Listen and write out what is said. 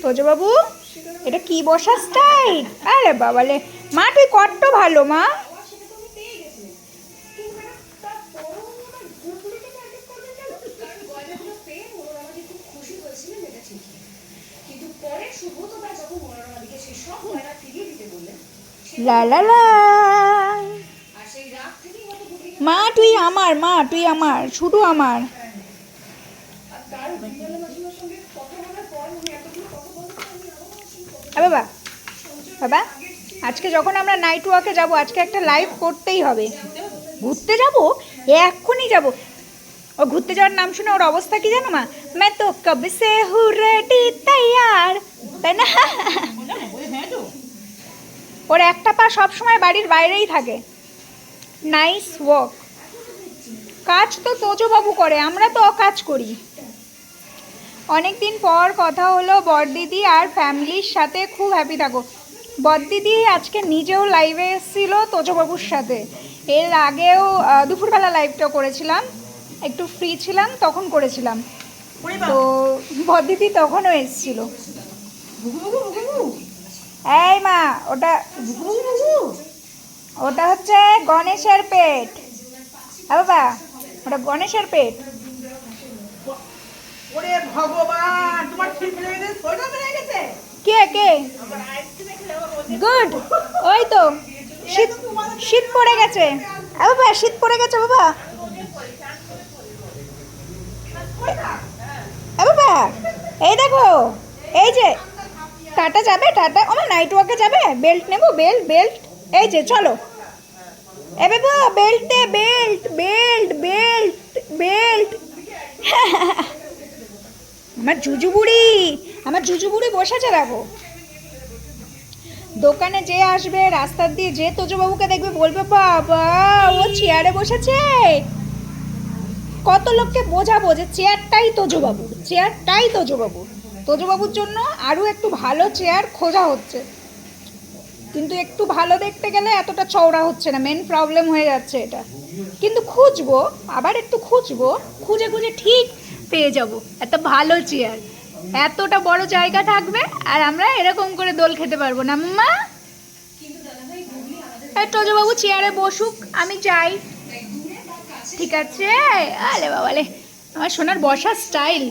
তোজবাবু, এটা কি বসার স্টাইল? আরে বাবালে, মা তুই কত ভালো মা। লা লা লা। মা তুই আমার, মা তুই আমার, শুধু আমার। বাবা, বাবা, আজকে যখন আমরা নাইট ওয়াকে যাব, আজকে একটা লাইভ করতেই হবে। ঘুরতে যাব, এক্ষুনি যাব। ও ঘুরতে যাওয়ার নাম শুনে ওর অবস্থা কি জানো মা? मैं तो कब से हूँ रेडी तैयार, তাই না? ওর একটা পা সবসময় বাড়ির বাইরেই থাকে। Nice walk. কাজ তো তোজবাবু করে, আমরা তো অকাজ করি। অনেকদিন পর কথা হলো বড়দিদি আর ফ্যামিলির সাথে, খুব হ্যাপি থাকো। বড়দিদি আজকে নিজেও লাইভে এসেছিল তোজবাবুর সাথে। এর আগেও দুপুরবেলা লাইভটা করেছিলাম, একটু ফ্রি ছিলাম তখন করেছিলাম। তো বড়দিদি তখনও এসেছিল। এই মা, ওটা ওটা হচ্ছে গণেশের পেট। বাবা, ওটা গণেশের পেট। ওরে ভগবান, তোমার ঠিক লেগে গেছে, ছোট হয়ে গেছে। কে কে? গুড। ওই তো শীত, শীত পড়ে গেছে বাবা, শীত পড়ে গেছে বাবা। বাবা এই দেখো, এই যে টাটা যাবে, টাটা আমার নাইট ওয়াকে যাবে। বেল্ট নেবো, বেল্ট বেল্ট, এই যে চলো। এ বাবা বেল্টে, বেল্ট বেল্ট বেল্ট বেল্ট। আমার জুজু বুড়ি, আমার জুজু বুড়ি বসেছে দেখো। দোকানে যে আসবে, রাস্তার দিয়ে যে তোজবাবুকে দেখবে বলবে বাবা ও চেয়ারে বসেছে। কত লোককে বোঝাবো যে চেয়ারটাই তোজবাবু, চেয়ারটাই তোজবাবু। তোজবাবুর জন্য আরও একটু ভালো চেয়ার খোঁজা হচ্ছে, কিন্তু একটু ভালো দেখতে গেলে এতটা চওড়া হচ্ছে না, মেন প্রবলেম হয়ে যাচ্ছে এটা। কিন্তু খুঁজবো, আবার একটু খুঁজবো, খুঁজে খুঁজে ঠিক পেয়ে যাব একটা ভালো চেয়ার। এতটা বড় জায়গা থাকবে আর আমরা এরকম করে দোল খেতে পারবো না। মা তোজবাবু চেয়ারে বসুক, আমি যাই। ঠিক আছে। আরে বাবালে, আমার সোনার বসার স্টাইল।